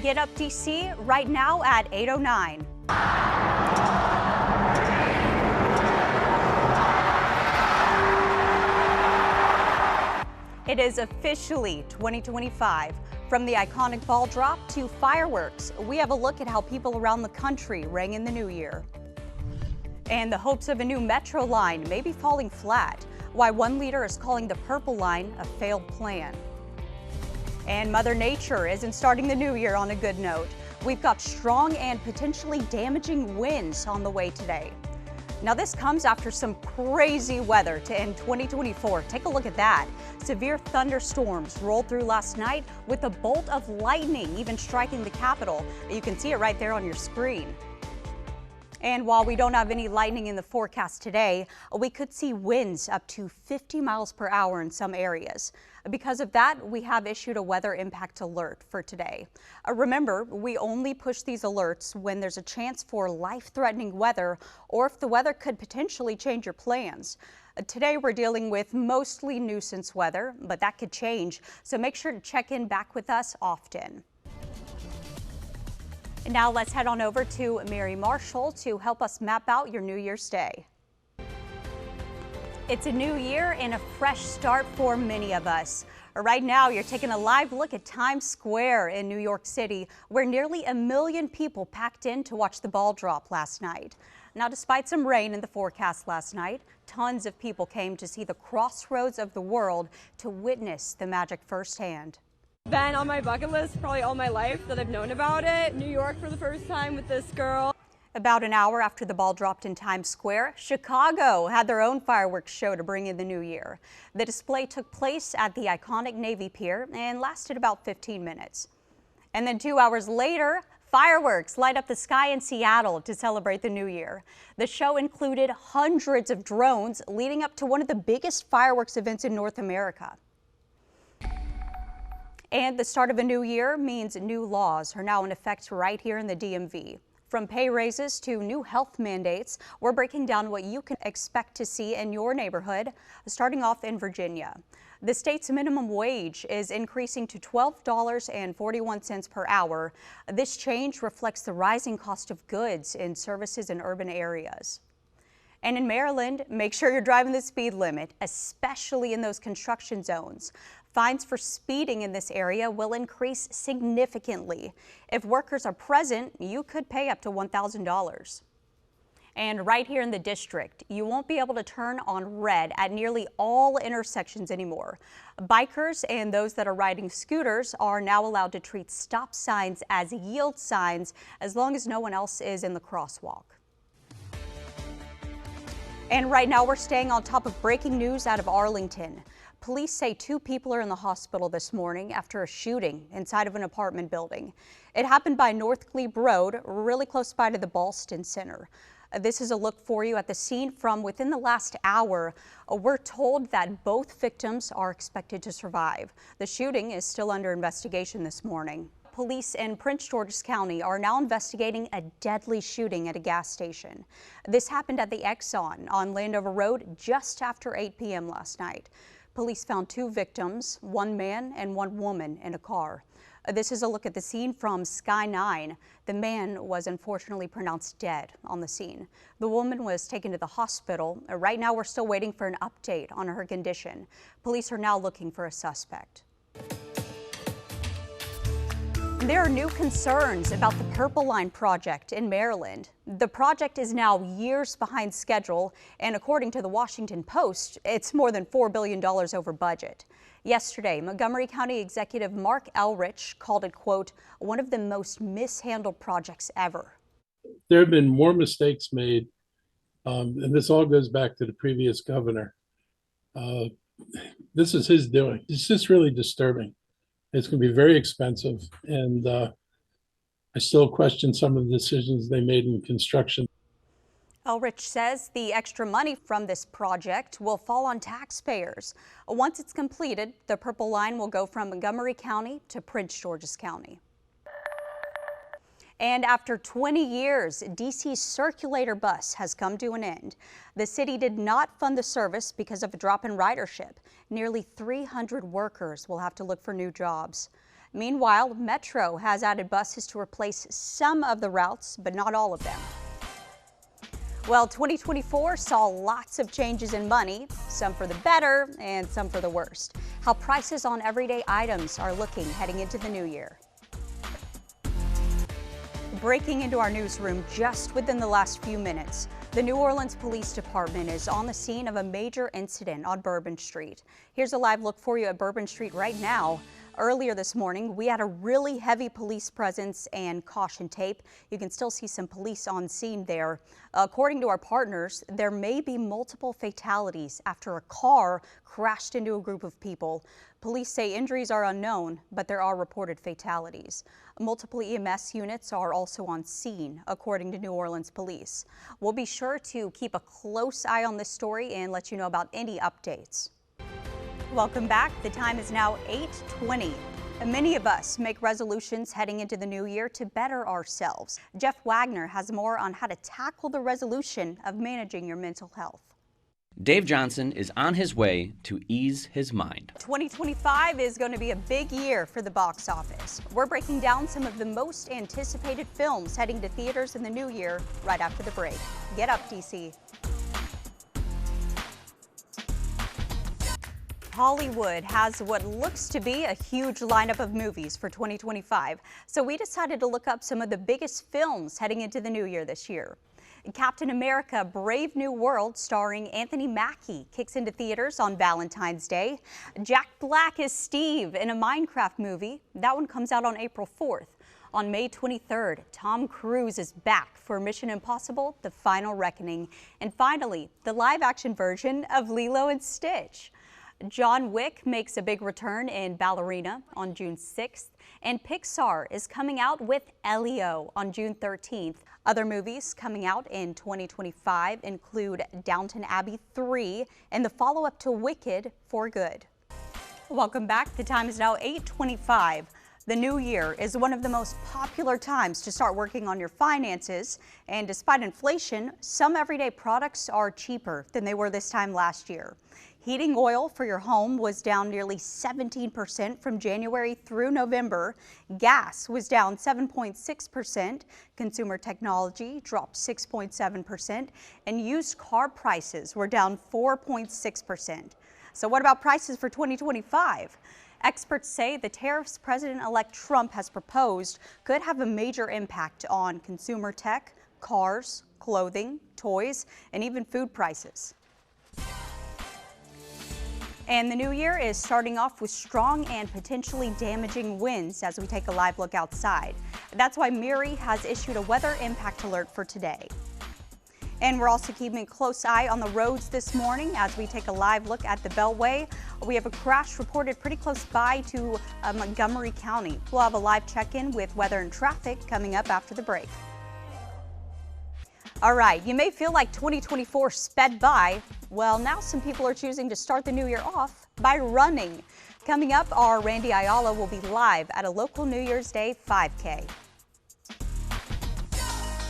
Get Up DC right now at 8:09. It is officially 2025. From the iconic ball drop to fireworks, we have a look at how people around the country rang in the new year. And the hopes of a new metro line may be falling flat, why one leader is calling the Purple Line a failed plan. And Mother Nature isn't starting the new year on a good note. We've got strong and potentially damaging winds on the way today. Now this comes after some crazy weather to end 2024. Take a look at that. Severe thunderstorms rolled through last night with a bolt of lightning even striking the Capitol. You can see it right there on your screen. And while we don't have any lightning in the forecast today, we could see winds up to 50 miles per hour in some areas. Because of that, we have issued a weather impact alert for today. Remember, we only push these alerts when there's a chance for life-threatening weather or if the weather could potentially change your plans. Today, we're dealing with mostly nuisance weather, but that could change, so make sure to check in back with us often. And now let's head on over to Mary Marshall to help us map out your New Year's Day. It's a new year and a fresh start for many of us. Right now, you're taking a live look at Times Square in New York City, where nearly 1 million people packed in to watch the ball drop last night. Now, despite some rain in the forecast last night, tons of people came to see the crossroads of the world to witness the magic firsthand. Been on my bucket list probably all my life that I've known about it. New York for the first time with this girl. About an hour after the ball dropped in Times Square, Chicago had their own fireworks show to bring in the new year. The display took place at the iconic Navy Pier and lasted about 15 minutes. And then 2 hours later, fireworks light up the sky in Seattle to celebrate the new year. The show included hundreds of drones leading up to one of the biggest fireworks events in North America. And the start of a new year means new laws are now in effect right here in the DMV. From pay raises to new health mandates, we're breaking down what you can expect to see in your neighborhood, starting off in Virginia. The state's minimum wage is increasing to $12.41 per hour. This change reflects the rising cost of goods and services in urban areas. And in Maryland, make sure you're driving the speed limit, especially in those construction zones. Fines for speeding in this area will increase significantly. If workers are present, you could pay up to $1,000. And right here in the district, you won't be able to turn on red at nearly all intersections anymore. Bikers and those that are riding scooters are now allowed to treat stop signs as yield signs as long as no one else is in the crosswalk. And right now we're staying on top of breaking news out of Arlington. Police say 2 people are in the hospital this morning after a shooting inside of an apartment building. It happened by North Glebe Road, really close by to the Ballston Center. This is a look for you at the scene from within the last hour. We're told that both victims are expected to survive. The shooting is still under investigation this morning. Police in Prince George's County are now investigating a deadly shooting at a gas station. This happened at the Exxon on Landover Road just after 8 p.m. last night. Police found 2 victims, 1 man and 1 woman in a car. This is a look at the scene from Sky 9. The man was unfortunately pronounced dead on the scene. The woman was taken to the hospital. Right now, we're still waiting for an update on her condition. Police are now looking for a suspect. There are new concerns about the Purple Line project in Maryland. The project is now years behind schedule, and according to the Washington Post, it's more than $4 billion over budget. Yesterday, Montgomery County Executive Mark Elrich called it, quote, one of the most mishandled projects ever. There have been more mistakes made, and this all goes back to the previous governor. This is his doing. It's just really disturbing. It's going to be very expensive, and I still question some of the decisions they made in construction. Elrich says the extra money from this project will fall on taxpayers. Once it's completed, the Purple Line will go from Montgomery County to Prince George's County. And after 20 years, DC's circulator bus has come to an end. The city did not fund the service because of a drop in ridership. Nearly 300 workers will have to look for new jobs. Meanwhile, Metro has added buses to replace some of the routes, but not all of them. Well, 2024 saw lots of changes in money, some for the better and some for the worst. How prices on everyday items are looking heading into the new year. Breaking into our newsroom just within the last few minutes, the New Orleans Police Department is on the scene of a major incident on Bourbon Street. Here's a live look for you at Bourbon Street right now. Earlier this morning, we had a really heavy police presence and caution tape. You can still see some police on scene there. According to our partners, there may be multiple fatalities after a car crashed into a group of people. Police say injuries are unknown, but there are reported fatalities. Multiple EMS units are also on scene, according to New Orleans police. We'll be sure to keep a close eye on this story and let you know about any updates. Welcome back. The time is now 8:20. Many of us make resolutions heading into the new year to better ourselves. Jeff Wagner has more on how to tackle the resolution of managing your mental health. Dave Johnson is on his way to ease his mind. 2025 is going to be a big year for the box office. We're breaking down some of the most anticipated films heading to theaters in the new year right after the break. Get up, DC. Hollywood has what looks to be a huge lineup of movies for 2025, so we decided to look up some of the biggest films heading into the new year this year. Captain America: Brave New World, starring Anthony Mackie, kicks into theaters on Valentine's Day. Jack Black is Steve in a Minecraft movie. That one comes out on April 4th. On May 23rd, Tom Cruise is back for Mission Impossible: The Final Reckoning. And finally, the live-action version of Lilo and Stitch. John Wick makes a big return in Ballerina on June 6th, and Pixar is coming out with Elio on June 13th. Other movies coming out in 2025 include Downton Abbey 3 and the follow-up to Wicked: For Good. Welcome back. The time is now 8:25. The new year is one of the most popular times to start working on your finances, and despite inflation, some everyday products are cheaper than they were this time last year. Heating oil for your home was down nearly 17% from January through November. Gas was down 7.6%. Consumer technology dropped 6.7%, and used car prices were down 4.6%. So what about prices for 2025? Experts say the tariffs President-elect Trump has proposed could have a major impact on consumer tech, cars, clothing, toys, and even food prices. And the new year is starting off with strong and potentially damaging winds as we take a live look outside. That's why Miri has issued a weather impact alert for today. And we're also keeping a close eye on the roads this morning as we take a live look at the Beltway. We have a crash reported pretty close by to Montgomery County. We'll have a live check-in with weather and traffic coming up after the break. All right, you may feel like 2024 sped by. Well, now some people are choosing to start the new year off by running. Coming up, our Randy Ayala will be live at a local New Year's Day 5K.